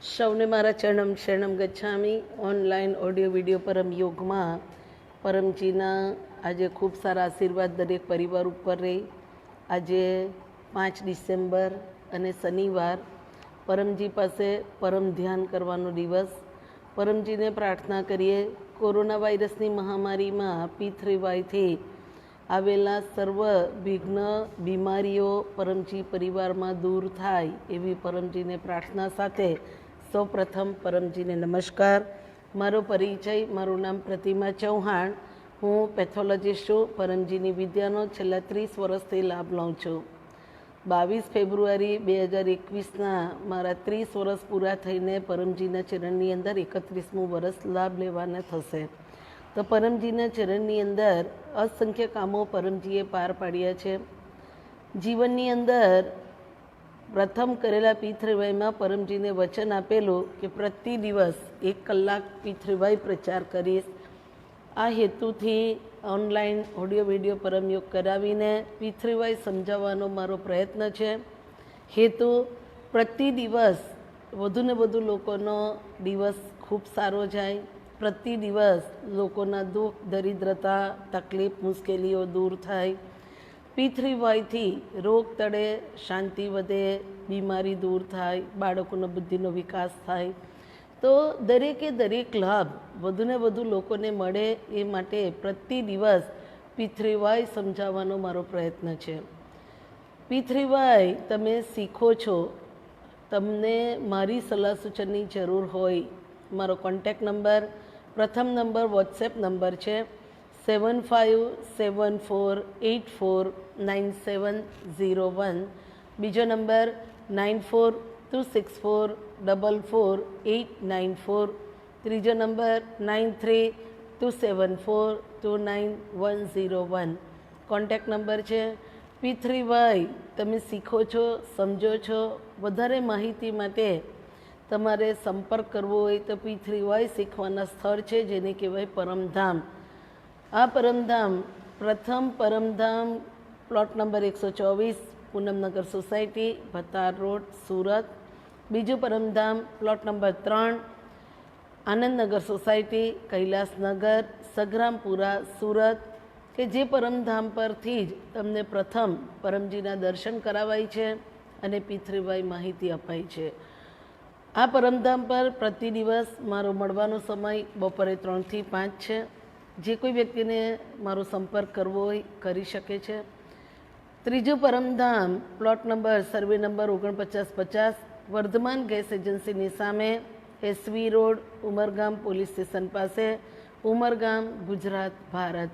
સૌને મારા ચરણમ શરણમ ગચ્છામી. Online audio video પરમ યોગમાં પરમજીના આજે ખૂબ સારા આશીર્વાદ દરેક પરિવાર ઉપર રહે. આજે 5 ડિસેમ્બર અને શનિવાર પરમજી પાસે પરમ ધ્યાન કરવાનો દિવસ. પરમજીને પ્રાર્થના કરીએ કોરોના વાયરસની મહામારીમાં P3Y આવેલા સર્વ વિઘ્ન બીમારીઓ પરમજી પરિવારમાં દૂર થાય એવી પરમજીને પ્રાર્થના સાથે સૌપ્રથમ પરમજીને નમસ્કાર. મારો પરિચય, મારું નામ પ્રતિમા ચૌહાણ. હું પેથોલોજીસ્ટ છું. પરમજીની વિદ્યાનો છેલ્લા 30 વર્ષથી લાભ લઉં છું. 22 ફેબ્રુઆરી 2021ના મારા 30 વર્ષ પૂરા થઈને પરમજીના ચરણની અંદર 31મું વર્ષ લાભ લેવાના થશે. તો પરમજીના ચરણની અંદર અસંખ્ય કામો પરમજીએ પાર પાડ્યા છે. જીવનની અંદર પ્રથમ કરેલા P3Yમાં પરમજીને વચન આપેલું કે પ્રતિ દિવસ 1 કલાક P3Y પ્રચાર કરીશ. આ હેતુથી ઓનલાઈન ઓડિયો વિડીયો પરમયોગ કરાવીને P3Y સમજાવવાનો મારો પ્રયત્ન છે. હેતુ પ્રતિ દિવસ વધુને વધુ લોકોનો દિવસ ખૂબ સારો જાય, પ્રતિ દિવસ લોકોના દુઃખ, દરિદ્રતા, તકલીફ, મુશ્કેલીઓ દૂર થાય. P3Yથી રોગ ટળે, શાંતિ વધે, બીમારી દૂર થાય, બાળકોનો બુદ્ધિનો વિકાસ થાય. તો દરેકે દરેક લાભ વધુને વધુ લોકોને મળે એ માટે પ્રતિ દિવસ P3Y સમજાવવાનો મારો પ્રયત્ન છે. P3Y તમે શીખો છો, તમને મારી સલાહ સૂચનની જરૂર હોય, મારો કોન્ટેક્ટ નંબર, પ્રથમ નંબર વોટ્સએપ નંબર છે 7574849701. બીજો નંબર 9426444894. ત્રીજો નંબર 9327429101. કોન્ટેક્ટ નંબર છે. P3Y તમે શીખો છો, સમજો છો. વધારે માહિતી માટે તમારે સંપર્ક કરવો હોય તો P3Y શીખવાના સ્થળ છે જેને કહેવાય પરમધામ. આ પરમધામ પ્રથમ પરમધામ plot number 124 Poonamnagar society, Bhatar road, Surat. બીજું પરમધામ plot number 3 Anandnagar society, Kailashnagar, Sagrampura, Surat. કે જે પરમધામ પરથી જ તમને પ્રથમ પરમજીના દર્શન કરાવાય છે અને P3Y માહિતી અપાય છે. આ પરમધામ પર પ્રતિ દિવસ મારો મળવાનો સમય બપોરે 3 થી 5 છે. જે કોઈ વ્યક્તિને મારો સંપર્ક કરવો હોય કરી શકે છે. ત્રીજું પરમધામ plot number survey number 4950 Vardhman gas એજન્સીની સામે, SV road, Umargam police station પાસે, ઉમરગામ, ગુજરાત, ભારત.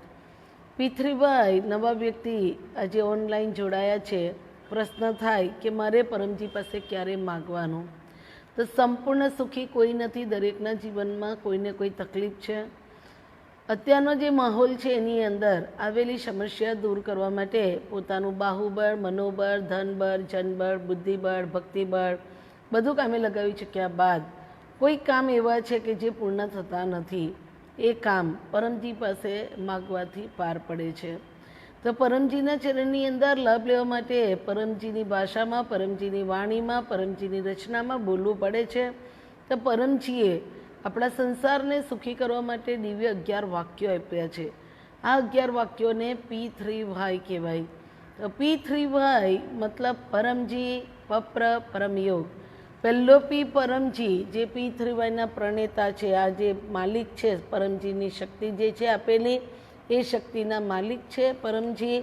P3Y નવા વ્યક્તિ આજે ઓનલાઈન જોડાયા છે. પ્રશ્ન થાય કે મારે પરમજી પાસે ક્યારે માગવાનું? તો સંપૂર્ણ સુખી કોઈ નથી. દરેકના જીવનમાં કોઈને કોઈ તકલીફ છે. અત્યારનો જે માહોલ છે એની અંદર આવેલી સમસ્યા દૂર કરવા માટે પોતાનું બાહુબળ, મનોબળ, ધનબળ, જનબળ, બુદ્ધિબળ, ભક્તિબળ બધું કામે લગાવી ચૂક્યા બાદ કોઈ કામ એવા છે કે જે પૂર્ણ થતા નથી. એ કામ પરમજી પાસે માગવાથી પાર પડે છે. તો પરમજીના ચરણની અંદર લાભ લેવા માટે પરમજીની ભાષામાં, પરમજીની વાણીમાં, પરમજીની રચનામાં બોલવું પડે છે. તો પરમજીએ આપણા સંસારને સુખી કરવા માટે દિવ્ય 11 વાક્યો આપ્યા છે. આ 11 વાક્યોને P3Y કહેવાય. તો P3Y મતલબ પરમજી, પપ્ર, પરમયોગ. પહેલો P પરમજી જે P3Yના પ્રણેતા છે, આ જે માલિક છે, પરમજીની શક્તિ જે છે આપેલી એ શક્તિના માલિક છે પરમજી.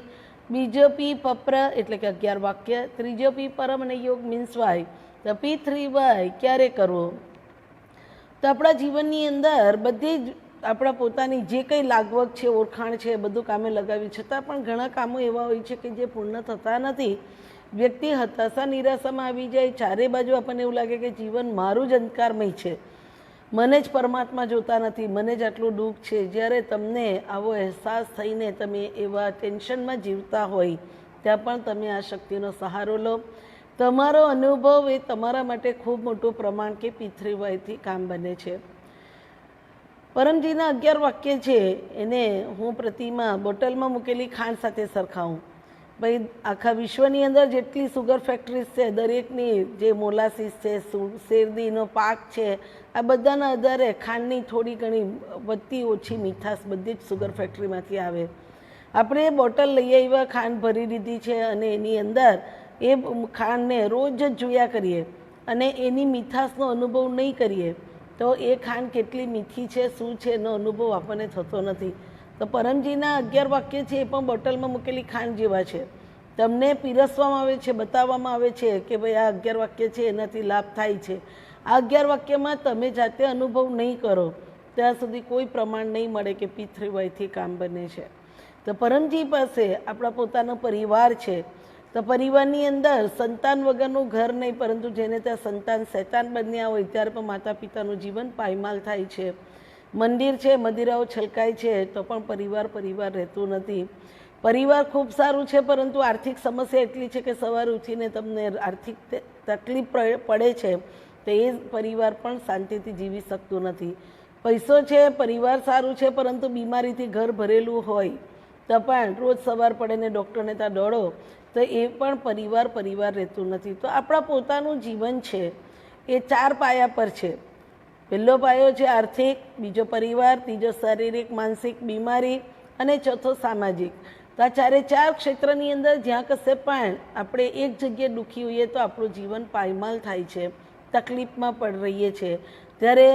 બીજો P પપ્ર એટલે કે 11 વાક્ય. ત્રીજો P પરમ અને યોગ મીન્સ વાય. તો P3Y ક્યારે કરવો? તો આપણા જીવનની અંદર બધી જ આપણા પોતાની જે કંઈ લાગવગ છે, ઓળખાણ છે, બધું કામે લગાવી છતાં પણ ઘણા કામો એવા હોય છે કે જે પૂર્ણ થતા નથી. વ્યક્તિ હતાશા, નિરાશામાં આવી જાય. ચારે બાજુ આપણને એવું લાગે કે જીવન મારું જ અંધકારમય છે, મને જ પરમાત્મા જોતા નથી, મને જ આટલું દુઃખ છે. જ્યારે તમને આવો અહેસાસ થઈને તમે એવા ટેન્શનમાં જીવતા હોય ત્યાં પણ તમે આ શક્તિનો સહારો લો. તમારો અનુભવ એ તમારા માટે ખૂબ મોટું પ્રમાણ કે P3Yથી કામ બને છે. પરમજીના 11 વાક્ય છે એને હું પ્રતિમા બોટલમાં મૂકેલી ખાંડ સાથે સરખાવું. ભાઈ આખા વિશ્વની અંદર જેટલી સુગર ફેક્ટરીઝ છે દરેકની જે મોલાસીસ છે, શેરડીનો પાક છે, આ બધાના આધારે ખાંડની થોડી ઘણી વધતી ઓછી મીઠાશ બધી જ સુગર ફેક્ટરીમાંથી આવે. આપણે બોટલ લઈ આવ્યા, ખાંડ ભરી દીધી છે અને એની અંદર એ ખાંડને રોજ જ જોયા કરીએ અને એની મીઠાશનો અનુભવ નહીં કરીએ તો એ ખાંડ કેટલી મીઠી છે, શું છે એનો અનુભવ આપણને થતો નથી. તો પરમજીના 11 વાક્ય છે એ પણ બોટલમાં મૂકેલી ખાંડ જેવા છે. તમને પીરસવામાં આવે છે, બતાવવામાં આવે છે કે ભાઈ આ 11 વાક્ય છે એનાથી લાભ થાય છે. આ 11 વાક્યમાં તમે જાતે અનુભવ નહીં કરો ત્યાં સુધી કોઈ પ્રમાણ નહીં મળે કે P3Y થી કામ બને છે. તો પરમજી પાસે આપણા પોતાનો પરિવાર છે. તો પરિવારની અંદર સંતાન વગરનું ઘર નહીં, પરંતુ જેને ત્યાં સંતાન શૈતાન બન્યા હોય ત્યારે પણ માતા પિતાનું જીવન પાયમાલ થાય છે. મંદિર છે, મદિરાઓ છલકાય છે તો પણ પરિવાર રહેતું નથી. પરિવાર ખૂબ સારું છે, પરંતુ આર્થિક સમસ્યા એટલી છે કે સવારે ઉઠીને તમને આર્થિક તકલીફ પડે છે તો એ પરિવાર પણ શાંતિથી જીવી શકતું નથી. પૈસો છે, પરિવાર સારું છે, પરંતુ બીમારીથી ઘર ભરેલું હોય તો પણ રોજ સવાર પડે ને ડૉક્ટરને ત્યાં દોડો તો એ પણ પરિવાર રહેતું નથી. તો આપણા પોતાનું જીવન છે એ 4 પાયા પર છે. પહેલો પાયો છે આર્થિક, બીજો પરિવાર, ત્રીજો શારીરિક માનસિક બીમારી અને ચોથો સામાજિક. તો આ 4 ક્ષેત્રની અંદર જ્યાં કશે પણ આપણે એક જગ્યાએ દુઃખી હોઈએ તો આપણું જીવન પાયમાલ થાય છે, તકલીફમાં પડી રહીએ છીએ. ત્યારે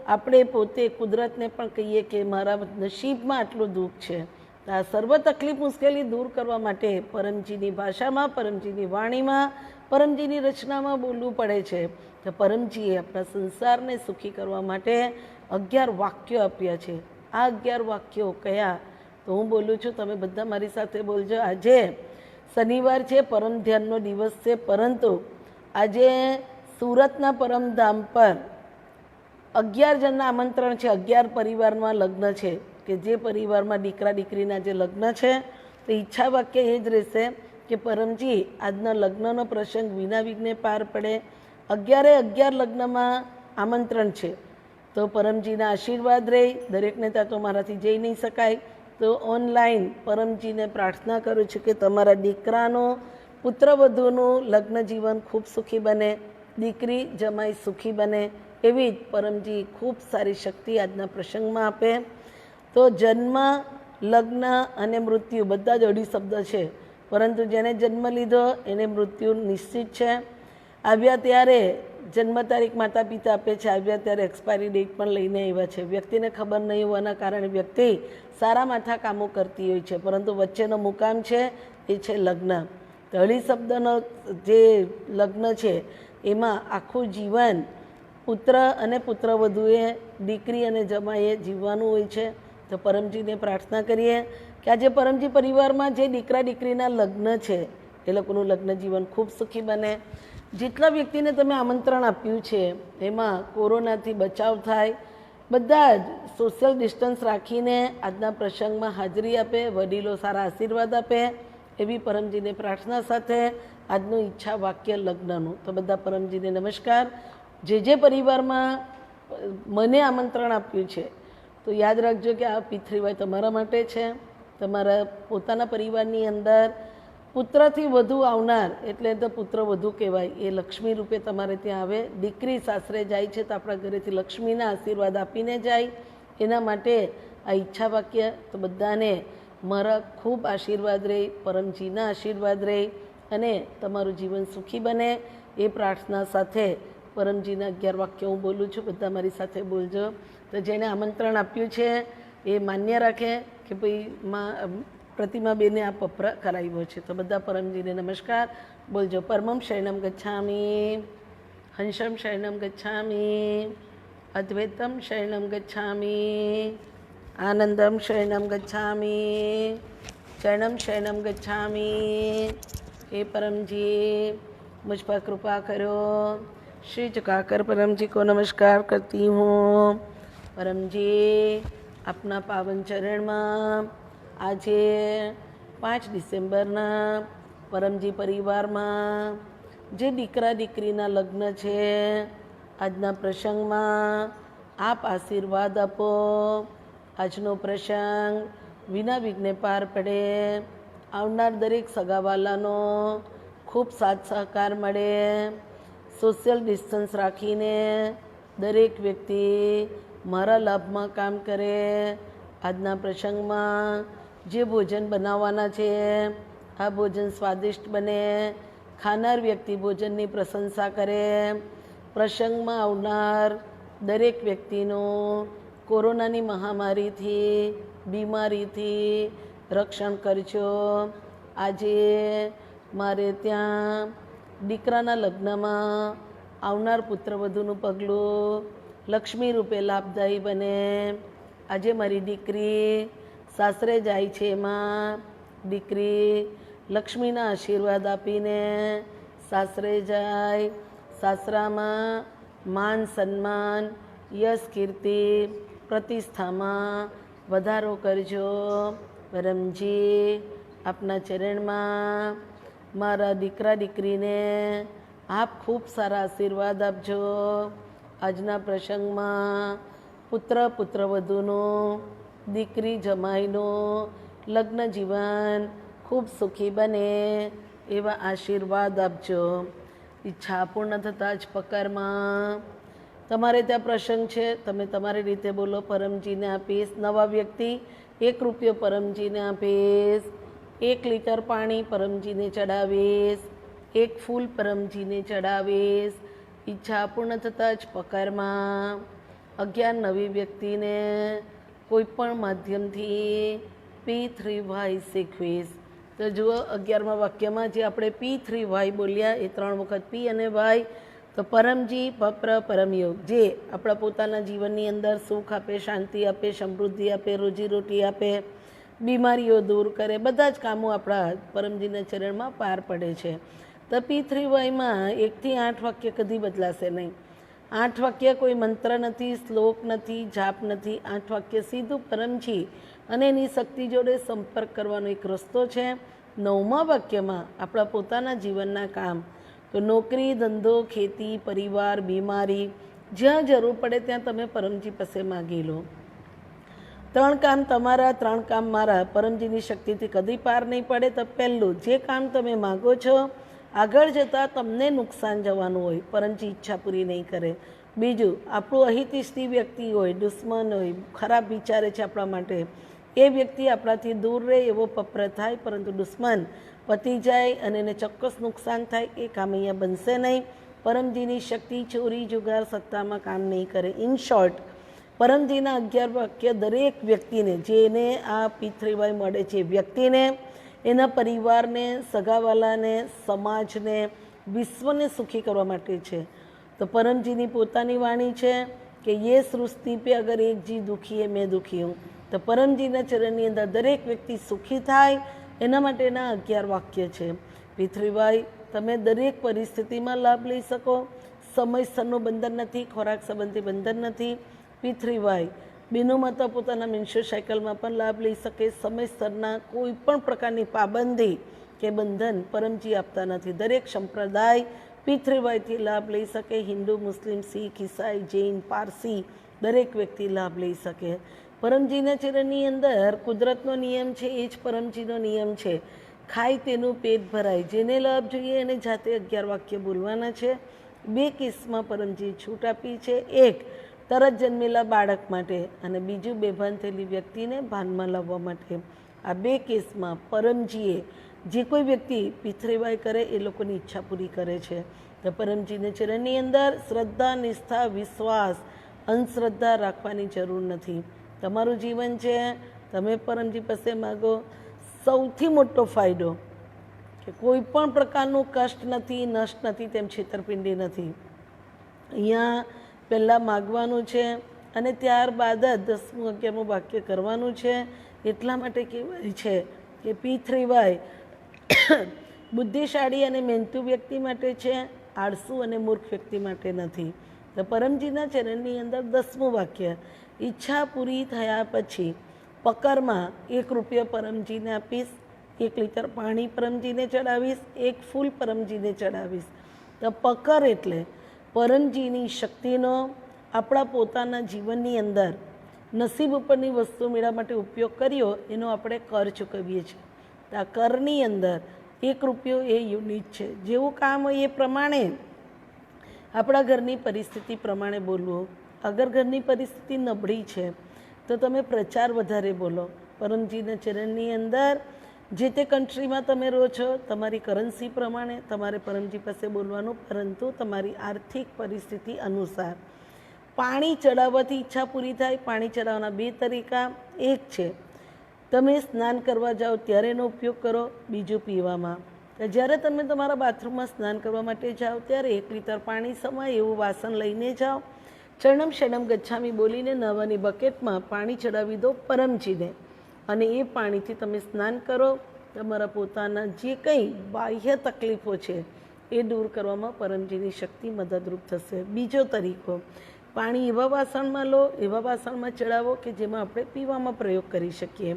આપણે પોતે કુદરતને પણ કહીએ કે મારા નસીબમાં આટલું દુઃખ છે. આ સર્વ તકલીફ મુશ્કેલી દૂર કરવા માટે પરમજીની ભાષામાં, પરમજીની વાણીમાં, પરમજીની રચનામાં બોલવું પડે છે. તો પરમજીએ આપણા સંસારને સુખી કરવા માટે 11 વાક્યો આપ્યા છે. આ 11 વાક્યો કયા તો હું બોલું છું, તમે બધા મારી સાથે બોલજો. આજે શનિવાર છે, પરમ ધ્યાનનો દિવસ છે, પરંતુ આજે સુરતના પરમધામ પર 11 જણના આમંત્રણ છે. 11 પરિવારમાં લગ્ન છે કે જે પરિવારમાં દીકરા દીકરીના જે લગ્ન છે તો ઈચ્છા વાક્ય એ જ રહેશે કે પરમજી આજના લગ્નનો પ્રસંગ વિના વિઘ્ને પાર પડે. 11 લગ્નમાં આમંત્રણ છે. તો પરમજીના આશીર્વાદ રહે. દરેકને ત્યાં તો મારાથી જઈ નહીં શકાય, તો ઓનલાઈન પરમજીને પ્રાર્થના કરું છું કે તમારા દીકરાનું, પુત્રવધૂનું લગ્ન જીવન ખૂબ સુખી બને, દીકરી જમાઈ સુખી બને, એવી જ પરમજી ખૂબ સારી શક્તિ આજના પ્રસંગમાં આપે. તો જન્મ, લગ્ન અને મૃત્યુ બધા જ અઢી શબ્દ છે, પરંતુ જેને જન્મ લીધો એને મૃત્યુ નિશ્ચિત છે. આવ્યા ત્યારે જન્મ તારીખ માતા પિતા આપે છે, આવ્યા ત્યારે એક્સપાયરી ડેટ પણ લઈને આવ્યા છે. વ્યક્તિને ખબર નહીં હોવાના કારણે વ્યક્તિ સારા માથા કામો કરતી હોય છે, પરંતુ વચ્ચેનો મુકામ છે એ છે લગ્ન. તો અઢી શબ્દનો જે લગ્ન છે એમાં આખું જીવન પુત્ર અને પુત્રવધૂએ, દીકરી અને જમાઈએ જીવવાનું હોય છે. તો પરમજીને પ્રાર્થના કરીએ કે આજે પરમજી પરિવારમાં જે દીકરા દીકરીના લગ્ન છે એ લોકોનું લગ્ન જીવન ખૂબ સુખી બને. જેટલા વ્યક્તિને તમે આમંત્રણ આપ્યું છે એમાં કોરોનાથી બચાવ થાય, બધા જ સોશિયલ ડિસ્ટન્સ રાખીને આજના પ્રસંગમાં હાજરી આપે, વડીલો સારા આશીર્વાદ આપે, એવી પરમજીને પ્રાર્થના સાથે આજનું ઈચ્છા વાક્ય લગ્નનું. તો બધા પરમજીને નમસ્કાર. જે પરિવારમાં મને આમંત્રણ આપ્યું છે તો યાદ રાખજો કે આ P3Y તમારા માટે છે. તમારા પોતાના પરિવારની અંદર પુત્રથી વધુ આવનાર એટલે તો પુત્ર વધુ કહેવાય, એ લક્ષ્મી રૂપે તમારે ત્યાં આવે. દીકરી સાસરે જાય છે તો આપણા ઘરેથી લક્ષ્મીના આશીર્વાદ આપીને જાય. એના માટે આ ઈચ્છા વાક્ય તો બધાને મારા ખૂબ આશીર્વાદ રહે, પરમજીના આશીર્વાદ રહે અને તમારું જીવન સુખી બને એ પ્રાર્થના સાથે પરમજીના 11 વાક્યો હું બોલું છું. બધા મારી સાથે બોલજો. તો જેને આમંત્રણ આપ્યું છે એ માન્ય રાખે કે ભાઈ પ્રતિમાબેને આ પપરા કરાવ્યો છે. તો બધા પરમજીને નમસ્કાર બોલજો. પરમમ શરણમ ગચ્છામિ, હંસમ શરણમ ગચ્છામિ, અદ્વૈતમ શરણમ ગચ્છામિ, આનંદમ શરણમ ગચ્છામિ, ચરણમ શરણમ ગચ્છામિ. हे परमजी मुझ पर कृपा करो. श्री झुकाकर परम जी को नमस्कार करती हूँ. परमजी अपना पावन चरणમાં આજે 5 ડિસેમ્બરના પરમજી પરિવારમાં જે દીકરા દીકરીના લગ્ન છે આજના પ્રસંગમાં આપ આશીર્વાદ આપો. આજનો પ્રસંગ વિના વિઘ્ને પાર પડે. આવનાર દરેક સગાવાલાનો ખૂબ સાથ સહકાર મળે, સોશિયલ ડિસ્ટન્સ રાખીને દરેક વ્યક્તિ મારા લાભમાં કામ કરે. આજના પ્રસંગમાં જે ભોજન બનાવવાના છે આ ભોજન સ્વાદિષ્ટ બને, ખાનાર વ્યક્તિ ભોજનની પ્રશંસા કરે. પ્રસંગમાં આવનાર દરેક વ્યક્તિનું કોરોનાની મહામારીથી, બીમારીથી રક્ષણ કરજો. આજે મારે ત્યાં દીકરાના લગ્નમાં આવનાર પુત્રવધૂનું પગલું લક્ષ્મી રૂપે લાભદાયી બને. આજે મારી દીકરી સાસરે જાય છે, એમાં દીકરી લક્ષ્મીના આશીર્વાદ આપીને સાસરે જાય. સાસરામાં માન સન્માન, યશ કીર્તિ, પ્રતિષ્ઠામાં વધારો કરજો. પરમજી આપના ચરણમાં મારા દીકરા દીકરીને આપ ખૂબ સારા આશીર્વાદ આપજો. આજના પ્રસંગમાં પુત્ર પુત્રવધૂનું, દીકરી જમાઈનું લગ્ન જીવન ખૂબ સુખી બને એવા આશીર્વાદ આપજો. ઈચ્છા પૂર્ણ થતાં જ પકરમાં તમારે ત્યાં પ્રસંગ છે, તમે તમારી રીતે બોલો. પરમજીને આપીશ. નવા વ્યક્તિ 1 રૂપિયો પરમજીને આપીશ. 1 લીટર પાણી પરમજીને ચડાવીશ. 1 ફૂલ પરમજીને ચડાવીશ. ઈચ્છા પૂર્ણ થતાં જ પકરમાં 11 નવી વ્યક્તિને કોઈ પણ માધ્યમથી P3Y શીખવીશ. તો જુઓ 11મા વાક્યમાં જે આપણે P3Y બોલ્યા એ 3 વખત P અને Y, તો પરમજી પપ્ર પરમયોગ જે આપણા પોતાના જીવનની અંદર સુખ આપે, શાંતિ આપે, સમૃદ્ધિ આપે, રોજીરોટી આપે, બીમારીઓ દૂર કરે, બધા જ કામો આપણા પરમજીના ચરણમાં પાર પડે છે. તો P3Yમાં 1 થી 8 વાક્ય કદી બદલાશે નહીં. 8 વાક્ય કોઈ મંત્ર નથી, શ્લોક નથી, જાપ નથી. 8 વાક્ય સીધું પરમજી અને એની શક્તિ જોડે સંપર્ક કરવાનો એક રસ્તો છે. 9મા વાક્યમાં આપણા પોતાના જીવનના કામ, તો નોકરી, ધંધો, ખેતી, પરિવાર, બીમારી, જ્યાં જરૂર પડે ત્યાં તમે પરમજી પાસે માગી લો. 3 કામ તમારા, 3 કામ મારા. પરમજીની શક્તિથી કદી પાર નહીં પડે. તો પહેલું, જે કામ તમે માગો છો આગળ જતાં તમને નુકસાન જવાનું હોય, પરમજી ઈચ્છા પૂરી નહીં કરે. બીજું, આપણું અહિતિષ્ઠી વ્યક્તિ હોય, દુશ્મન હોય, ખરાબ વિચારે છે આપણા માટે, એ વ્યક્તિ આપણાથી દૂર રહે એવો પપ્ર થાય, પરંતુ દુશ્મન પતી જાય અને એને ચોક્કસ નુકસાન થાય, એ કામ અહીંયા બનશે નહીં. પરમજીની શક્તિ ચોરી જુગાર સત્તામાં કામ નહીં કરે. ઇન શોર્ટ, પરમજીના 11 વાક્ય દરેક વ્યક્તિને, જેને આ P3Y મળે છે, વ્યક્તિને, એના પરિવારને, સગાવાલાને, સમાજને, વિશ્વને સુખી કરવા માટે છે. તો પરમજીની પોતાની વાણી છે કે યે સૃષ્ટિ પે અગર એક જી દુખી હે મેં દુખી હું. તો પરમજીના ચરણની અંદર દરેક વ્યક્તિ સુખી થાય એના માટેના 11 વાક્ય છે. P3Y તમે દરેક પરિસ્થિતિમાં લાભ લઈ શકો. સમયસરનું બંધન નથી, ખોરાક સંબંધી બંધન નથી. P3Y બેનો માતા પોતાના મિન્શો સાયકલમાં પણ લાભ લઈ શકે. સમયસરના કોઈ પણ પ્રકારની પાબંદી કે બંધન પરમજી આપતા નથી. દરેક સંપ્રદાય P3Yથી લાભ લઈ શકે. હિન્દુ, મુસ્લિમ, શીખ, ઈસાઈ, જૈન, પારસી દરેક વ્યક્તિ લાભ લઈ શકે. પરમજીના ચરણની અંદર કુદરતનો નિયમ છે, એ જ પરમજીનો નિયમ છે. ખાય તેનું પેટ ભરાય. જેને લાભ જોઈએ એને જાતે 11 વાક્ય બોલવાના છે. 2 કેસમાં પરમજી છૂટ આપી છે. 1 તરત જન્મેલા બાળક માટે અને બીજું બેભાન થયેલી વ્યક્તિને ભાનમાં લાવવા માટે. આ 2 કેસમાં પરમજીએ જે કોઈ વ્યક્તિ P3Y કરે એ લોકોની ઈચ્છા પૂરી કરે છે. તો પરમજીના ચરણની અંદર શ્રદ્ધા, નિષ્ઠા, વિશ્વાસ, અંધશ્રદ્ધા રાખવાની જરૂર નથી. તમારું જીવન છે, તમે પરમજી પાસે માગો. સૌથી મોટો ફાયદો કે કોઈ પણ પ્રકારનું કષ્ટ નથી, નષ્ટ નથી, તેમ છેતરપિંડી નથી. અહીંયા પહેલાં માગવાનું છે અને ત્યારબાદ જ 10મું 11મું વાક્ય કરવાનું છે. એટલા માટે કહેવાય છે કે P3Y બુદ્ધિશાળી અને મહેનતુ વ્યક્તિ માટે છે, આળસુ અને મૂર્ખ વ્યક્તિ માટે નથી. તો પરમજીના ચરણની અંદર 10મું વાક્ય, ઈચ્છા પૂરી થયા પછી પકરમાં 1 રૂપિયો પરમજીને આપીશ. 1 લીટર પાણી પરમજીને ચડાવીશ. 1 ફૂલ પરમજીને ચડાવીશ. તો પકર એટલે પરમજીની શક્તિનો આપણા પોતાના જીવનની અંદર નસીબ ઉપરની વસ્તુ મેળવવા માટે ઉપયોગ કર્યો, એનો આપણે કર ચૂકવીએ છીએ. આ કરની અંદર 1 રૂપિયો એ યુનિટ છે. જેવું કામ હોય એ પ્રમાણે આપણા ઘરની પરિસ્થિતિ પ્રમાણે બોલવું. અગર ઘરની પરિસ્થિતિ નબળી છે તો તમે પ્રચાર વધારે બોલો. પરમજીના ચરણની અંદર જે તે કન્ટ્રીમાં તમે રહો છો તમારી કરન્સી પ્રમાણે તમારે પરમજી પાસે બોલવાનું, પરંતુ તમારી આર્થિક પરિસ્થિતિ અનુસાર. પાણી ચડાવવાથી ઈચ્છા પૂરી થાય. પાણી ચડાવવાના 2 તરીકા. એક છે તમે સ્નાન કરવા જાઓ ત્યારે એનો ઉપયોગ કરો, બીજું પીવામાં. જ્યારે તમે તમારા બાથરૂમમાં સ્નાન કરવા માટે જાઓ ત્યારે 1 લીટર પાણી સમાય એવું વાસણ લઈને જાઓ. ચરણમ શરણમ ગચ્છામી બોલીને નવાની બકેટમાં પાણી ચડાવી દો પરમજીને, અને એ પાણીથી તમે સ્નાન કરો. તમારા પોતાના જે કંઈ બાહ્ય તકલીફો છે એ દૂર કરવામાં પરમજીની શક્તિ મદદરૂપ થશે. બીજો તરીકો, પાણી એવા વાસણમાં લો, એવા વાસણમાં ચડાવો કે જેમાં આપણે પીવામાં પ્રયોગ કરી શકીએ.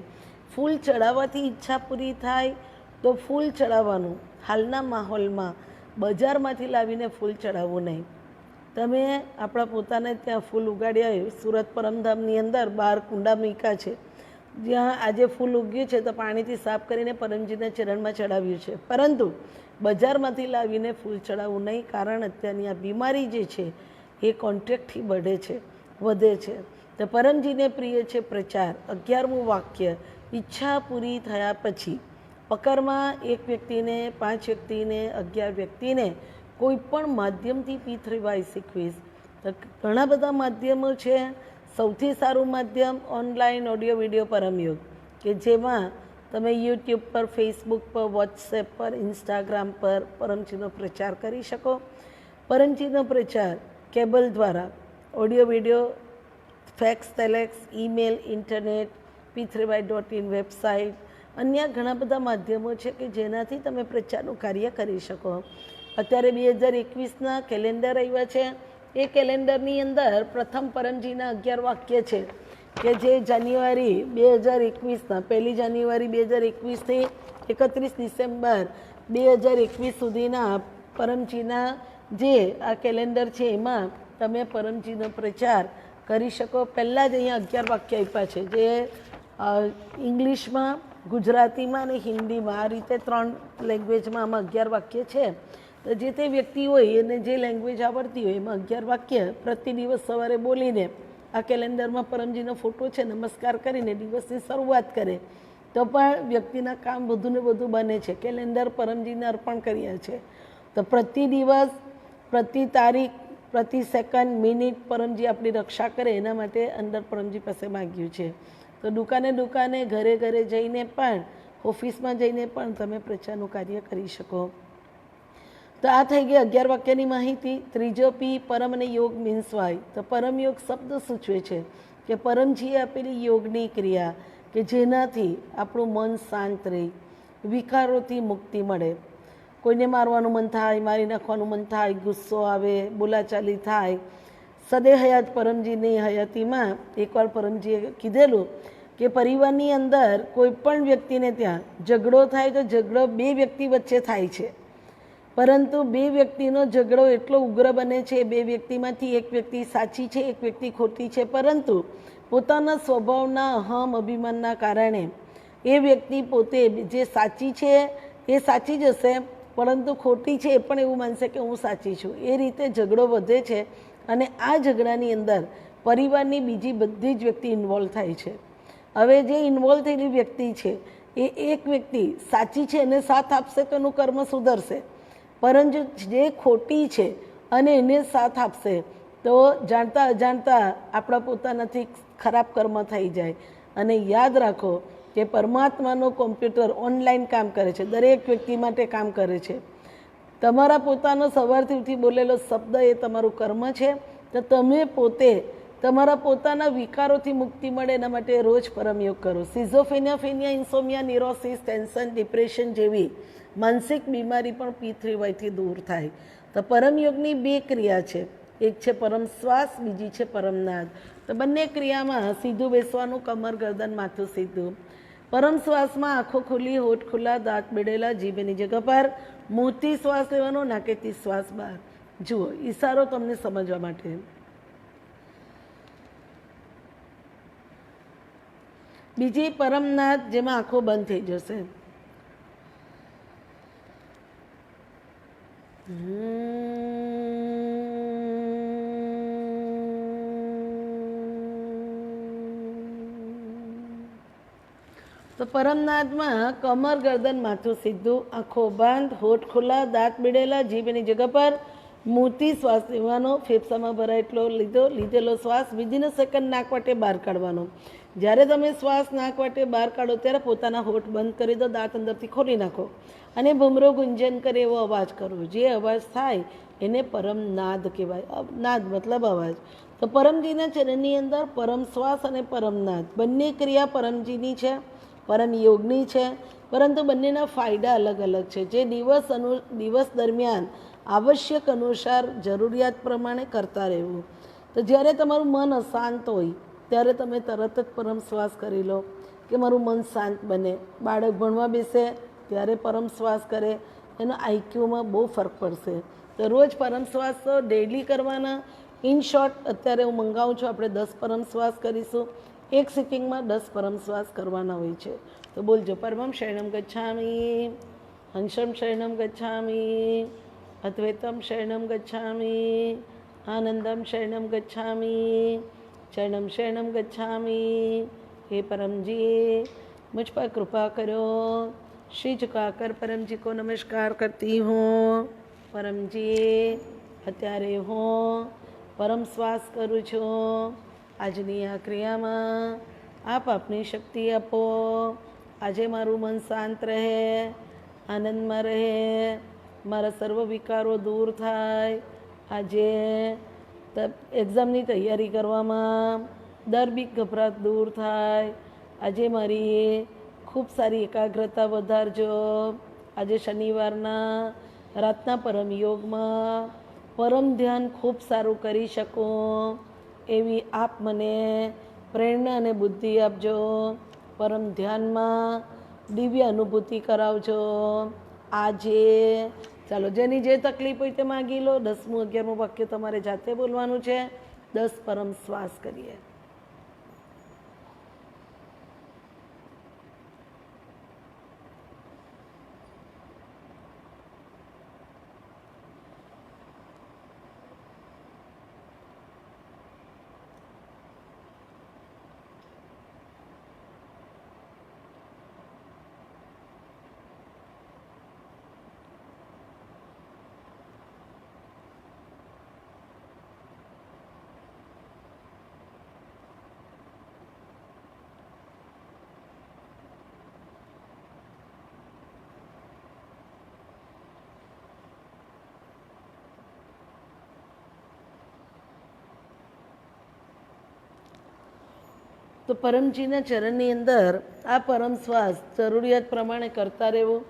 ફૂલ ચડાવવાથી ઈચ્છા પૂરી થાય તો ફૂલ ચડાવવાનું. હાલના માહોલમાં બજારમાંથી લાવીને ફૂલ ચડાવવું નહીં. તમે આપણા પોતાને ત્યાં ફૂલ ઉગાડ્યા હોય. સુરત પરમધામની અંદર 12 કુંડા મૂક્યા છે, જ્યાં આજે ફૂલ ઉગ્યું છે તો પાણીથી સાફ કરીને પરમજીના ચરણમાં ચડાવ્યું છે. પરંતુ બજારમાંથી લાવીને ફૂલ ચડાવવું નહીં, કારણ અત્યારની આ બીમારી જે છે એ કોન્ટ્રાક્ટથી વધે છે. તો પરમજીને પ્રિય છે પ્રચાર. 11મું વાક્ય, ઈચ્છા પૂરી થયા પછી પકરમાં 1 વ્યક્તિને, 5 વ્યક્તિને, 11 વ્યક્તિને કોઈ પણ માધ્યમથી P3Y શીખવીશ. તો ઘણા બધા માધ્યમો છે. સૌથી સારું માધ્યમ ઓનલાઈન ઓડિયો વિડીયો પરમયોગ, કે જેમાં તમે યુટ્યુબ પર, ફેસબુક પર, વોટ્સએપ પર, ઇન્સ્ટાગ્રામ પર પરમજીનો પ્રચાર કરી શકો. પરમજીનો પ્રચાર કેબલ દ્વારા, audio video, fax, telex, email, internet, p3y.in website, અન્ય ઘણા બધા માધ્યમો છે કે જેનાથી તમે પ્રચારનું કાર્ય કરી શકો. અત્યારે 2021ના કેલેન્ડર આવ્યા છે. એ કેલેન્ડરની અંદર પ્રથમ પરમજીના 11 વાક્ય છે કે જે જાન્યુઆરી 2021ના 1 જાન્યુઆરી 2021થી 31 ડિસેમ્બર 2021 સુધીના પરમજીના જે આ કેલેન્ડર છે એમાં તમે પરમજીનો પ્રચાર કરી શકો. પહેલાં જ અહીંયા 11 વાક્ય આપ્યા છે, જે ઇંગ્લિશમાં, ગુજરાતીમાં અને હિન્દીમાં, આ રીતે 3 લેંગ્વેજમાં આમાં 11 વાક્ય છે. તો જે તે વ્યક્તિ હોય એને જે લેંગ્વેજ આવડતી હોય એમાં 11 વાક્ય પ્રતિ દિવસ સવારે બોલીને આ કેલેન્ડરમાં પરમજીનો ફોટો છે, નમસ્કાર કરીને દિવસની શરૂઆત કરે તો પણ વ્યક્તિના કામ વધુ ને વધુ બને છે. કેલેન્ડર પરમજીને અર્પણ કર્યા છે. તો પ્રતિ દિવસ, પ્રતિ તારીખ, પ્રતિ સેકન્ડ, મિનિટ પરમજી આપણી રક્ષા કરે એના માટે અંદર પરમજી પાસે માગ્યું છે. તો દુકાને, ઘરે ઘરે જઈને પણ, ઓફિસમાં જઈને પણ તમે પ્રચારનું કાર્ય કરી શકો. તો આ થઈ ગઈ 11 વાક્યની માહિતી. ત્રીજો P, પરમ અને યોગ મીન્સ વાય. તો પરમયોગ શબ્દ સૂચવે છે કે પરમજીએ આપેલી યોગની ક્રિયા કે જેનાથી આપણું મન શાંત રહે, વિકારોથી મુક્તિ મળે. કોઈને મારવાનું મન થાય, મારી નાખવાનું મન થાય, ગુસ્સો આવે, બોલાચાલી થાય. સદે હયાત પરમજીની હયાતીમાં એકવાર પરમજીએ કીધેલું કે પરિવારની અંદર કોઈ પણ વ્યક્તિને ત્યાં ઝઘડો થાય તો ઝઘડો 2 વ્યક્તિ વચ્ચે થાય છે, પરંતુ 2 વ્યક્તિનો ઝઘડો એટલો ઉગ્ર બને છે, 2 વ્યક્તિમાંથી 1 વ્યક્તિ સાચી છે, 1 વ્યક્તિ ખોટી છે, પરંતુ પોતાના સ્વભાવના અહમ અભિમાનના કારણે એ વ્યક્તિ પોતે જે સાચી છે એ સાચી જ હશે, પરંતુ ખોટી છે એ પણ એવું માનશે કે હું સાચી છું. એ રીતે ઝઘડો વધે છે અને આ ઝઘડાની અંદર પરિવારની બીજી બધી જ વ્યક્તિ ઇન્વોલ્વ થાય છે. હવે જે ઇન્વોલ્વ થયેલી વ્યક્તિ છે એ એક વ્યક્તિ સાચી છે એને સાથ આપશે તો એનું કર્મ સુધરશે, પરંતુ જે ખોટી છે અને એને સાથ આપશે તો જાણતા અજાણતા આપણા પોતાનાથી ખરાબ કર્મ થઈ જાય. અને યાદ રાખો કે પરમાત્માનો કોમ્પ્યુટર ઓનલાઈન કામ કરે છે, દરેક વ્યક્તિ માટે કામ કરે છે. તમારા પોતાનો સવારથી ઉઠી બોલેલો શબ્દ એ તમારું કર્મ છે. તો તમે પોતે તમારા પોતાના વિકારોથી મુક્તિ મળે એના માટે રોજ પરમયોગ કરો. સિઝોફેનિયા, ઇન્સોમિયા, નિરોસિસ, ટેન્શન, ડિપ્રેશન જેવી માનસિક બીમારી પણ P3Y દૂર થાય. તો પરમયોગની 2 ક્રિયા છે, એક છે પરમ શ્વાસ, બીજી છે પરમનાદ. તો બંને ક્રિયામાં સીધું બેસવાનું, કમર, ગરદન, માથું સીધું. પરમ શ્વાસમાં આંખો ખુલ્લી, હોઠ ખુલ્લા, દાંત બેડેલા, જીભ એની જગ્યા પર, મોંથી શ્વાસ લેવાનો, નાકેથી શ્વાસ બહાર. જુઓ ઈશારો તમને સમજવા માટે. બીજી પરમનાદ, જેમાં આંખો બંધ થઈ જશે. તો પરમનાદમાં કમર ગરદન માથું સીધું, આંખો બંધ, હોઠ ખુલ્લા, દાંત બીડેલા, જીભ એની જગ્યા પર, મોટી શ્વાસ લેવાનો, ફેફસામાં ભરાય એટલો લીધેલો શ્વાસ વિધિન સેકન્ડ નાક વાટે બહાર કાઢવાનો. જ્યારે તમે શ્વાસ નાક વાટે બહાર કાઢો ત્યારે પોતાના હોઠ બંધ કરી દો, દાંત અંદરથી ખોલી નાખો અને ભમરો ગુંજન કરે એવો અવાજ કરો. જે અવાજ થાય એને પરમનાદ કહેવાય. નાદ મતલબ અવાજ. તો પરમજીના ચરણની અંદર પરમ શ્વાસ અને પરમનાદ બંને ક્રિયા પરમજીની છે, પરમ યોગની છે, પરંતુ બંનેના ફાયદા અલગ અલગ છે. જે દિવસ દરમિયાન આવશ્યક અનુસાર જરૂરિયાત પ્રમાણે કરતા રહેવું. તો જ્યારે તમારું મન અશાંત હોય ત્યારે તમે તરત જ પરમ શ્વાસ કરી લો કે મારું મન શાંત બને. બાળક ભણવા બેસે ત્યારે પરમ શ્વાસ કરે, એનો આઈક્યુમાં બહુ ફરક પડશે. તો રોજ પરમ શ્વાસ તો ડેઇલી કરવાના. ઇન શોર્ટ અત્યારે હું મંગાવું છું, આપણે 10 પરમ શ્વાસ કરીશું. એક સિટિંગમાં 10 પરમ શ્વાસ કરવાના હોય છે. તો બોલજો, પરમં શરણમ ગચ્છામિ, હંસમ શરણમ ગચ્છામિ, અદ્વૈતમ શરણમ ગચ્છામિ, આનંદમ શરણમ ગચ્છામિ, शरणम शरणम गच्छामि. हे परम जी, मुझ पर कृपा करो. श्री झुकाकर परम जी को नमस्कार करती हूँ. परम जी, અત્યારે હું પરમ શ્વાસ કરું છું. આજની આ ક્રિયામાં આપ આપની શક્તિ આપો. આજે મારું મન શાંત રહે, આનંદમાં રહે, મારા સર્વ વિકારો દૂર થાય. આજે એક્ઝામની તૈયારી કરવામાં ડર બીક ગભરાટ દૂર થાય. આજે મારી ખૂબ સારી એકાગ્રતા વધારજો. આજે શનિવારના રાતના પરમ યોગમાં પરમ ધ્યાન ખૂબ સારું કરી શકું એવી આપ મને પ્રેરણા અને બુદ્ધિ આપજો. પરમ ધ્યાનમાં દિવ્ય અનુભૂતિ કરાવજો. આજે ચાલો, જેની જે તકલીફ હોય તે માગી લો. 10મું 11મું વાક્ય તમારે જાતે બોલવાનું છે. 10 પરમ શ્વાસ કરીએ. તો પરમજીના ચરણની અંદર આ પરમ શ્વાસ જરૂરિયાત પ્રમાણે કરતા રહેવું.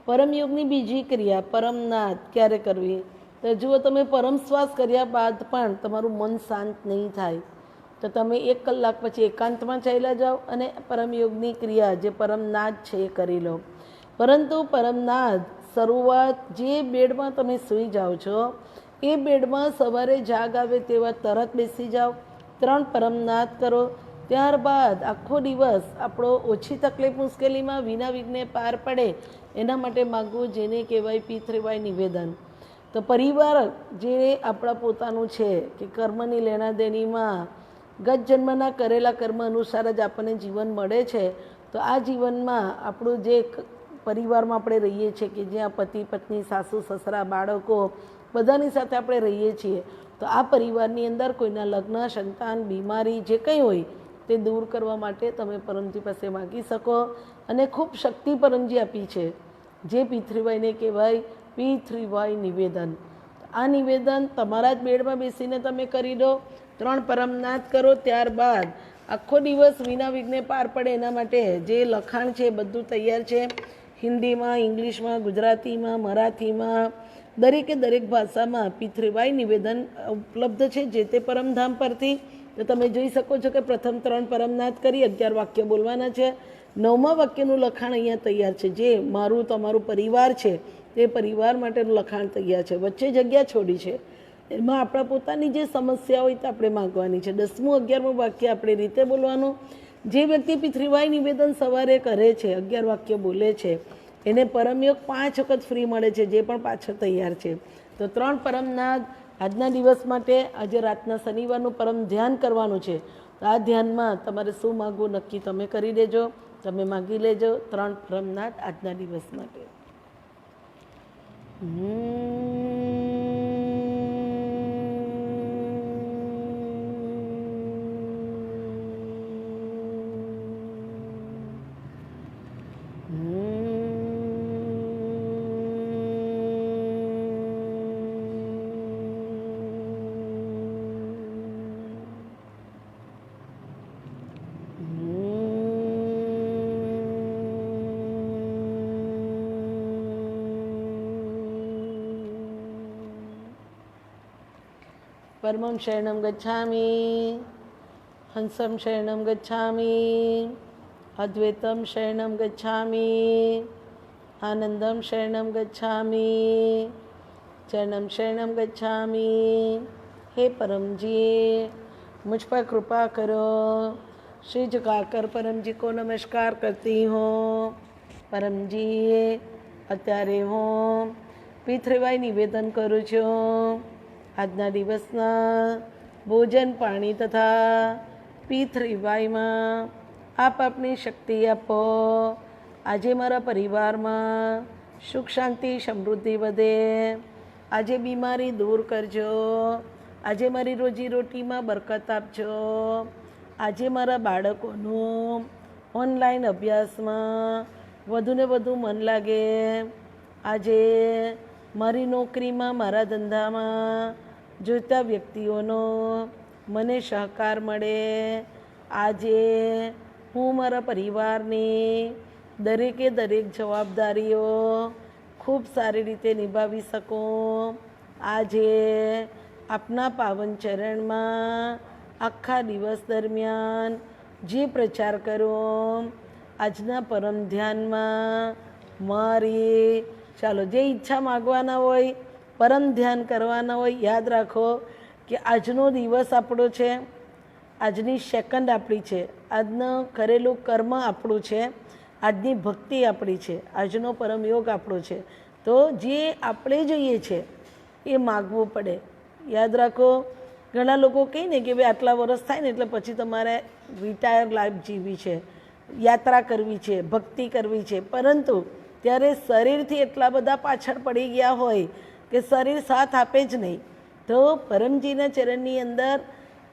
પરમયોગની બીજી ક્રિયા પરમનાદ ક્યારે કરવી? તો જુઓ, તમે પરમ શ્વાસ કર્યા બાદ પણ તમારું મન શાંત નહીં થાય તો તમે 1 કલાક પછી એકાંતમાં ચાલ્યા જાઓ અને પરમયોગની ક્રિયા જે પરમનાદ છે એ કરી લો. પરંતુ પરમનાદ શરૂઆત જે બેડમાં તમે સૂઈ જાઓ છો એ બેડમાં સવારે જાગ આવે તેવા તરત બેસી જાઓ. 3 પરમનાદ કરો. ત્યારબાદ આખો દિવસ આપણો ઓછી તકલીફ મુશ્કેલીમાં વિના વિઘ્ને પાર પડે એના માટે માગવું, જેને કહેવાય P3Y નિવેદન. તો પરિવાર જે આપણા પોતાનું છે કે કર્મની લેણાદેણીમાં ગત જન્મના કરેલા કર્મ અનુસાર જ આપણને જીવન મળે છે. તો આ જીવનમાં આપણું જે પરિવારમાં આપણે રહીએ છીએ કે જ્યાં પતિ પત્ની સાસુ સસરા બાળકો બધાની સાથે આપણે રહીએ છીએ, તો આ પરિવારની અંદર કોઈના લગ્ન સંતાન બીમારી જે કંઈ હોય તે દૂર કરવા માટે તમે પરમજી પાસે માગી શકો. અને ખૂબ શક્તિ પરમજી આપી છે જે P3Yને કહેવાય P3Y નિવેદન. આ નિવેદન તમારા જ બેડમાં બેસીને તમે કરી દો. 3 પરમનાદ કરો. ત્યારબાદ આખો દિવસ વિના વિઘ્ને પાર પડે એના માટે જે લખાણ છે બધું તૈયાર છે. હિન્દીમાં, ઇંગ્લિશમાં, ગુજરાતીમાં, મરાઠીમાં, દરેકે દરેક ભાષામાં P3Y નિવેદન ઉપલબ્ધ છે જે તે પરમધામ પરથી. તો તમે જોઈ શકો છો કે પ્રથમ 3 પરમનાદ કરી 11 વાક્ય બોલવાના છે. 9મા વાક્યનું લખાણ અહીંયા તૈયાર છે. જે મારું તમારું પરિવાર છે તે પરિવાર માટેનું લખાણ તૈયાર છે. વચ્ચે જગ્યા છોડી છે, એમાં આપણા પોતાની જે સમસ્યા હોય તો આપણે માગવાની છે. 10મું 11મું વાક્ય આપણે રીતે બોલવાનું. જે વ્યક્તિ P3Y નિવેદન સવારે કરે છે, 11 વાક્ય બોલે છે, એને પરમયોગ 5 વખત ફ્રી મળે છે, જે પણ પાછળ તૈયાર છે. તો 3 પરમનાદ આજના દિવસ માટે આજે રાતના શનિવારનું પરમ ધ્યાન કરવાનું છે. તો આ ધ્યાનમાં તમારે શું માગવું નક્કી તમે કરી દેજો, તમે માગી લેજો 3 પરમનાદ આજના દિવસ માટે. परमं शरणं गच्छामि, हंसं शरणं गच्छामि, अद्वैतं शरणं गच्छामि, आनंदं शरणं गच्छामि, चरणं शरणं गच्छामि. हे परम जी मुझ पर कृपा करो. श्री झुकाकर परम जी को नमस्कार करती हूँ. परम जी અત્યારે હું પિતૃવાય નિવેદન કરું છું. આજના દિવસના ભોજન પાણી તથા પિતૃવાયમાં આપ આપની શક્તિ આપો. આજે મારા પરિવારમાં સુખ શાંતિ સમૃદ્ધિ વધે. આજે બીમારી દૂર કરજો. આજે મારી રોજીરોટીમાં બરકત આપજો. આજે મારા બાળકોનું ઓનલાઈન અભ્યાસમાં વધુને વધુ મન લાગે. આજે મારી નોકરીમાં મારા ધંધામાં જોઈતા વ્યક્તિઓનો મને સહકાર મળે. આજે હું મારા પરિવારની દરેકે દરેક જવાબદારીઓ ખૂબ સારી રીતે નિભાવી શકું. આજે આપના પાવન ચરણમાં આખા દિવસ દરમિયાન જે પ્રચાર કરું આજના પરમ ધ્યાનમાં મારી ચાલો જે ઈચ્છા માગવાના હોય પરમ ધ્યાન કરવાના હોય યાદ રાખો કે આજનો દિવસ આપણો છે, આજની સેકન્ડ આપણી છે, આજનું કરેલું કર્મ આપણું છે, આજની ભક્તિ આપણી છે, આજનો પરમ યોગ આપણો છે. તો જે આપણે જોઈએ છે એ માગવું પડે. યાદ રાખો ઘણા લોકો કહે ને કે ભાઈ આટલા વર્ષ થાય ને એટલે પછી તમારે રિટાયર લાઈફ જીવવી છે, યાત્રા કરવી છે, ભક્તિ કરવી છે, પરંતુ ત્યારે શરીરથી એટલા બધા પાછળ પડી ગયા હોય કે શરીર સાથ આપે જ નહીં. તો પરમજીના ચરણની અંદર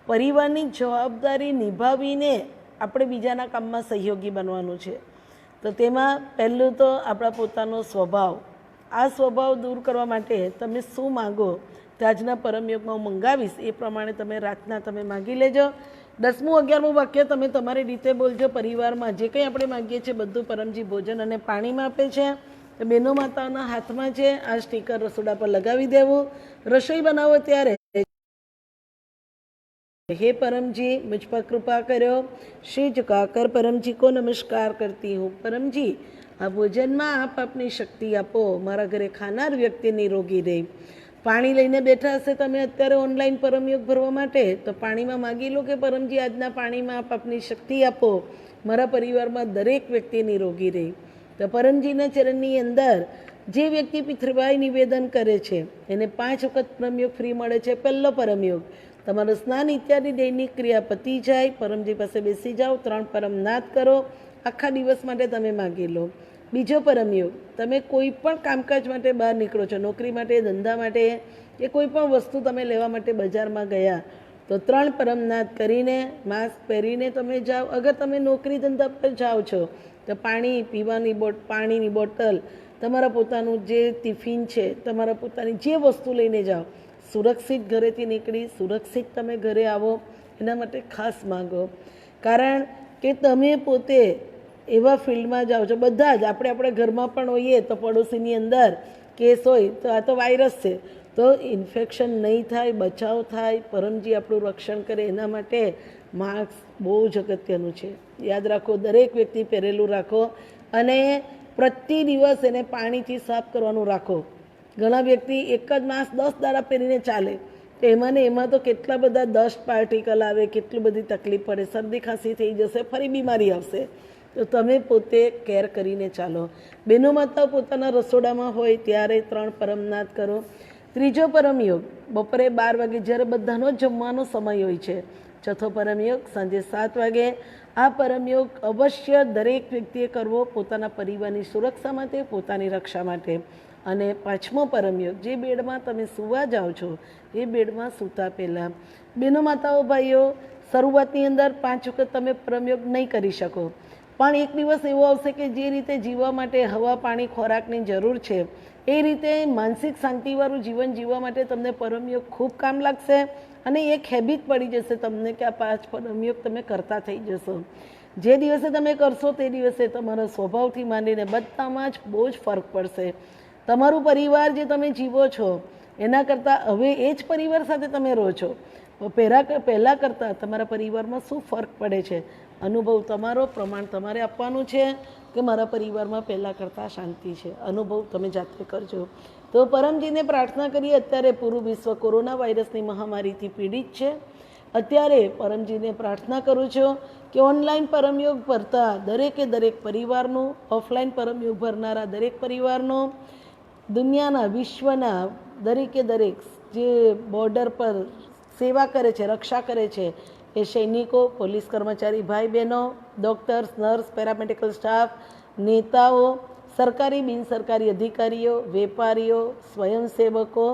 પરિવારની જવાબદારી નિભાવીને આપણે બીજાના કામમાં સહયોગી બનવાનું છે. તો તેમાં પહેલું તો આપણા પોતાનો સ્વભાવ. આ સ્વભાવ દૂર કરવા માટે તમે શું માગો તો આજના પરમયોગમાં હું મંગાવીશ એ પ્રમાણે તમે રાતના તમે માગી લેજો. 10મું 11મું વાક્ય તમે તમારી રીતે બોલજો. પરિવારમાં જે કંઈ આપણે માગીએ છીએ બધું પરમજી ભોજન અને પાણીમાં આપે છે. તો બહેનો માતાઓના હાથમાં છે આ સ્ટીકર રસોડા પર લગાવી દેવું. રસોઈ બનાવો ત્યારે हे परम जी मुझ पर कृपा करो. श्री झुकाकर परम जी को नमस्कार करती हूँ. परम जी આ ભોજનમાં આપ આપની શક્તિ આપો. મારા ઘરે ખાનાર વ્યક્તિ નિરોગી રહે. પાણી લઈને બેઠા હશે તમે અત્યારે ઓનલાઈન પરમયોગ ભરવા માટે તો પાણીમાં માગી લો કે પરમજી આજના પાણીમાં આપ આપની શક્તિ આપો. મારા પરિવારમાં દરેક વ્યક્તિ નિરોગી રહે. તો પરમજીના ચરણની અંદર જે વ્યક્તિ પિતૃભાઈ નિવેદન કરે છે એને 5 વખત પરમયોગ ફ્રી મળે છે. પહેલો પરમયોગ તમારું સ્નાન ઇત્યાદિ દૈનિક ક્રિયા પતી જાય, પરમજી પાસે બેસી જાઓ, 3 પરમનાદ કરો, આખા દિવસ માટે તમે માગી લો. બીજો પરમયોગ તમે કોઈ પણ કામકાજ માટે બહાર નીકળો છો, નોકરી માટે, ધંધા માટે કે કોઈ પણ વસ્તુ તમે લેવા માટે બજારમાં ગયા તો 3 પરમનાદ કરીને માસ્ક પહેરીને તમે જાઓ. અગર તમે નોકરી ધંધા પર જાઓ છો તો પાણી પીવાની પાણીની બોટલ, તમારા પોતાનું જે ટિફિન છે, તમારા પોતાની જે વસ્તુ લઈને જાઓ. સુરક્ષિત ઘરેથી નીકળી સુરક્ષિત તમે ઘરે આવો એના માટે ખાસ માગો. કારણ કે તમે પોતે એવા ફિલ્ડમાં જાઓ છો, બધા જ આપણે ઘરમાં પણ હોઈએ તો પડોશીની અંદર કેસ હોય તો આ તો વાયરસ છે તો ઇન્ફેક્શન નહીં થાય, બચાવ થાય, પરમજી આપણું રક્ષણ કરે એના માટે માસ્ક બહુ જ અગત્યનું છે. યાદ રાખો, દરેક વ્યક્તિ પહેરેલું રાખો અને પ્રતિ દિવસ એને પાણીથી સાફ કરવાનું રાખો. ઘણા વ્યક્તિ એક જ માસ્ક 10 દાડા પહેરીને ચાલે તો એમાં ને એમાં તો કેટલા બધા ડસ્ટ પાર્ટિકલ આવે, કેટલી બધી તકલીફ પડે, શરદી ખાંસી થઈ જશે, ફરી બીમારી આવશે. તો તમે પોતે કેર કરીને ચાલો. બહેનો માતાઓ પોતાના રસોડામાં હોય ત્યારે 3 પરમનાદ કરો. ત્રીજો પરમયોગ બપોરે 12 વાગે, જ્યારે બધાનો જમવાનો સમય હોય છે. ચોથો પરમયોગ સાંજે 7 વાગે. આ પરમયોગ અવશ્ય દરેક વ્યક્તિએ કરવો, પોતાના પરિવારની સુરક્ષા માટે, પોતાની રક્ષા માટે. અને પાંચમો પરમયોગ, જે બેડમાં તમે સૂવા જાઓ છો એ બેડમાં સૂતા પહેલાં, બહેનો, માતાઓ, ભાઈઓ, શરૂઆતની અંદર 5 વખત તમે પરમયોગ નહીં કરી શકો, પણ એક દિવસ એવો આવશે કે જે રીતે જીવવા માટે હવા, પાણી, ખોરાકની જરૂર છે, એ રીતે માનસિક શાંતિવાળું જીવન જીવવા માટે તમને પરમયોગ ખૂબ કામ લાગશે. અને એક હેબિટ પડી જશે તમને કે આ 5 પરમયોગ તમે કરતા થઈ જશો. જે દિવસે તમે કરશો તે દિવસે તમારા સ્વભાવથી માંડીને બધામાં જ બહુ જ ફરક પડશે. તમારું પરિવાર જે તમે જીવો છો એના કરતાં હવે એ જ પરિવાર સાથે તમે રહો છો, પહેલાં કરતાં તમારા પરિવારમાં શું ફરક પડે છે, અનુભવ તમારો, પ્રમાણ તમારે આપવાનું છે કે મારા પરિવારમાં પહેલાં કરતાં શાંતિ છે. અનુભવ તમે જાતે કરજો. તો પરમજીને પ્રાર્થના કરીએ. અત્યારે પૂરું વિશ્વ કોરોના વાયરસની મહામારીથી પીડિત છે. અત્યારે પરમજીને પ્રાર્થના કરું છું કે ઓનલાઈન પરમયોગ ભરતા દરેક પરિવારનું, ઓફલાઈન પરમયોગ ભરનારા દરેક પરિવારનું, દુનિયાના, વિશ્વના દરેક જે બોર્ડર પર સેવા કરે છે, રક્ષા કરે છે, એ સૈનિકો, પોલીસ કર્મચારી, ભાઈ બહેનો, ડૉક્ટર્સ, નર્સ, પેરામેડિકલ સ્ટાફ, નેતાઓ, સરકારી બિનસરકારી અધિકારીઓ, વેપારીઓ, સ્વયંસેવકો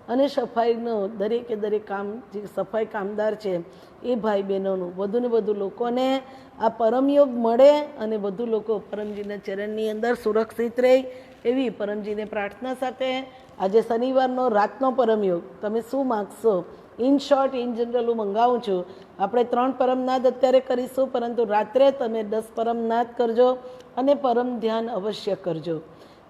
અને સફાઈનો દરેક કામ, જે સફાઈ કામદાર છે એ ભાઈ બહેનોનું, વધુને વધુ લોકોને આ પરમયોગ મળે અને વધુ લોકો પરમજીના ચરણની અંદર સુરક્ષિત રહે એવી પરમજીને પ્રાર્થના સાથે આજે શનિવારનો રાતનો પરમયોગ તમે શું માગશો, ઇન શોર્ટ, ઇન જનરલ હું મંગાવું છું. આપણે 3 પરમનાદ અત્યારે કરીશું, પરંતુ રાત્રે તમે 10 પરમનાદ કરજો અને પરમ ધ્યાન અવશ્ય કરજો.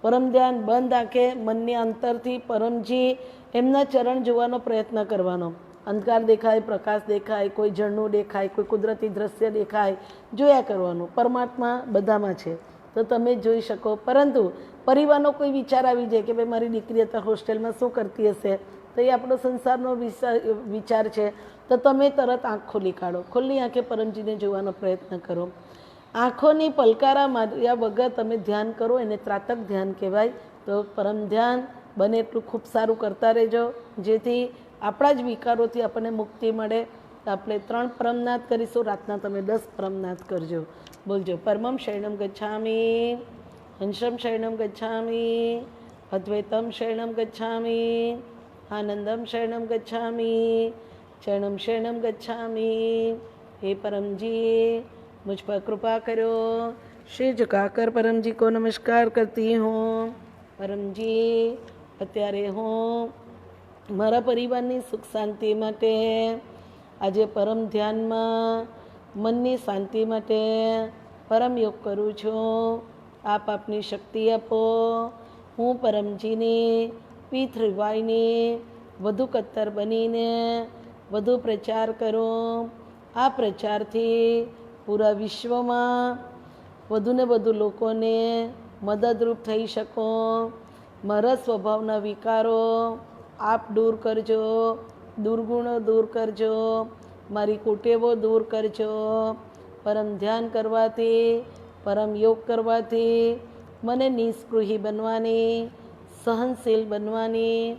પરમ ધ્યાન બંધ આંખે મનની અંતરથી પરમજી એમના ચરણ જોવાનો પ્રયત્ન કરવાનો. અંધકાર દેખાય, પ્રકાશ દેખાય, કોઈ ઝરણું દેખાય, કોઈ કુદરતી દ્રશ્ય દેખાય, જોયા કરવાનું. પરમાત્મા બધામાં છે તો તમે જોઈ શકો. પરંતુ પરિવારનો કોઈ વિચાર આવી જાય કે ભાઈ મારી દીકરી અત્યારે હોસ્ટેલમાં શું કરતી હશે, તો એ આપણો સંસારનો વિચાર છે, તો તમે તરત આંખ ખોલી કાઢો. ખુલ્લી આંખે પરમજીને જોવાનો પ્રયત્ન કરો. આંખોની પલકારા માર્યા વગર તમે ધ્યાન કરો, એને ત્રાટક ધ્યાન કહેવાય. તો પરમ ધ્યાન બને એટલું ખૂબ સારું કરતા રહેજો, જેથી આપણા જ વિકારોથી આપણને મુક્તિ મળે. તો આપણે 3 પરમનાદ કરીશું. રાતના તમે 10 પરમનાદ કરજો. બોલજો: પરમં શરણમ ગચ્છામિ, હંસમ શરણમ ગચ્છામિ, અદ્વૈતમ શરણમ ગચ્છામિ, આનંદમ શરણમ ગચ્છામિ, ચરણમ શરણમ ગચ્છામિ. हे परम जी, मुझ पर कृपा करो. श्री झुकाकर परम जी को नमस्कार करती हूँ. परम जी, અત્યારે હું મારા પરિવારની સુખ શાંતિ માટે આજે પરમ ધ્યાનમાં મનની શાંતિ માટે પરમ યોગ કરું છું. આપ આપની શક્તિ આપો. હું પરમજીની પીઠવાઈની વધુ કત્તર બનીને વધુ પ્રચાર કરું. આ પ્રચારથી પૂરા વિશ્વમાં વધુને વધુ લોકોને મદદરૂપ થઈ શકો. મારા સ્વભાવના વિકારો આપ દૂર કરજો, દુર્ગુણો દૂર કરજો, મારી કુટેવો દૂર કરજો. પરમ ધ્યાન કરવાથી, પરમ યોગ કરવાથી મને નિસ્પૃહી બનવાની, સહનશીલ બનવાની,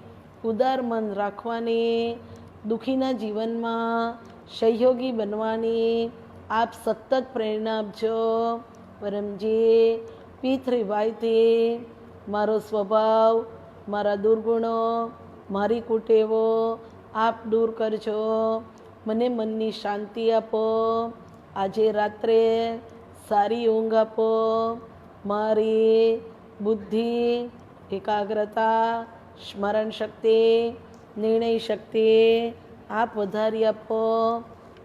ઉદાર મન રાખવાની, દુઃખીના જીવનમાં સહયોગી બનવાની આપ સતત પ્રેરણા આપજો. પરમજી, પીઠવાઈથી મારો સ્વભાવ, મારા દુર્ગુણો, મારી કુટેવો આપ દૂર કરજો. મને મનની શાંતિ આપો. આજે રાત્રે સારી ઊંઘ આપો. મારી બુદ્ધિ, એકાગ્રતા, સ્મરણ શક્તિ, નિર્ણય શક્તિ આપ વધારી આપો.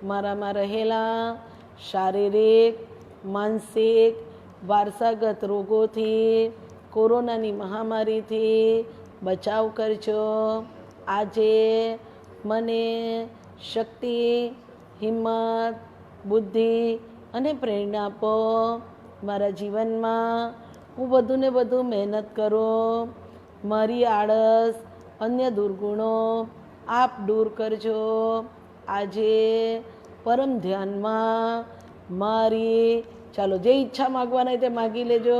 મારામાં રહેલા શારીરિક, માનસિક, વારસાગત રોગોથી, કોરોનાની મહામારીથી બચાવ કરજો. આજે મને શક્તિ, હિંમત, બુદ્ધિ અને પ્રેરણા આપો. મારા જીવનમાં હું વધુને વધુ મહેનત કરું. મારી આળસ, અન્ય દુર્ગુણો આપ દૂર કરજો. આજે પરમ ધ્યાનમાં મારી ચાલો જે ઈચ્છા માગવાના હોય તે માગી લેજો.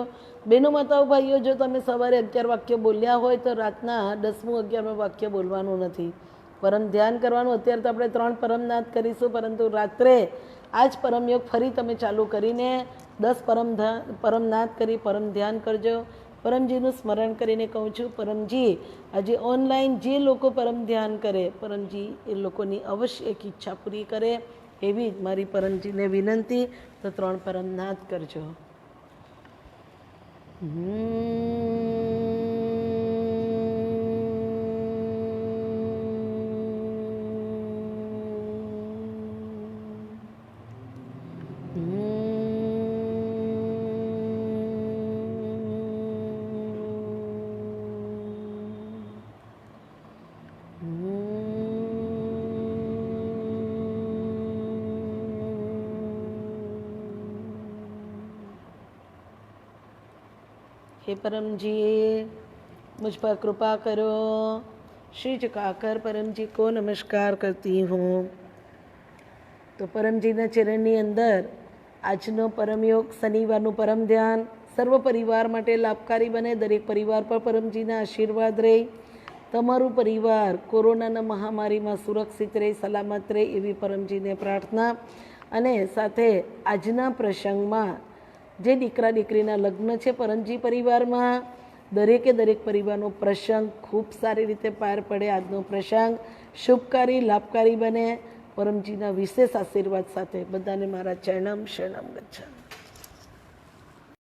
બહેનો માતાઓ ભાઈઓ, જો તમે સવારે 11 વાક્ય બોલ્યા હોય તો રાતના 10મું 11મું વાક્ય બોલવાનું નથી. પરમ ધ્યાન કરવાનું. અત્યારે તો આપણે 3 પરમનાથ કરીશું, પરંતુ રાત્રે આ જ પરમયોગ ફરી તમે ચાલુ કરીને 10 પરમનાથ કરી પરમ ધ્યાન કરજો. પરમજીનું સ્મરણ કરીને કહું છું, પરમજી આજે ઓનલાઈન જે લોકો પરમ ધ્યાન કરે, પરમજી એ લોકોની અવશ્ય એક ઈચ્છા પૂરી કરે, એવી જ મારી પરમજીને વિનંતી. તો 3 પરમનાથ કરજો. हे परमजी, मुझ पर कृपा करो. श्री झुकाकर परमजी को नमस्कार करती हूँ. તો પરમજીના ચરણની અંદર આજનો પરમયોગ, શનિવારનું પરમ ધ્યાન સર્વ પરિવાર માટે લાભકારી બને. દરેક પરિવાર પર પરમજીના આશીર્વાદ રહે. તમારું પરિવાર કોરોનાના મહામારીમાં સુરક્ષિત રહે, સલામત રહે, એવી પરમજીને પ્રાર્થના. અને સાથે આજના પ્રસંગમાં જે દીકરા દીકરીના લગ્ન છે પરમજી પરિવારમાં, દરેકે દરેક પરિવારનો પ્રસંગ ખૂબ સારી રીતે પાર પડે. આજનો પ્રસંગ શુભકારી, લાભકારી બને. પરમજીના વિશેષ આશીર્વાદ સાથે બધાને મારા ચરણમ શરણમ ગચ્છામિ.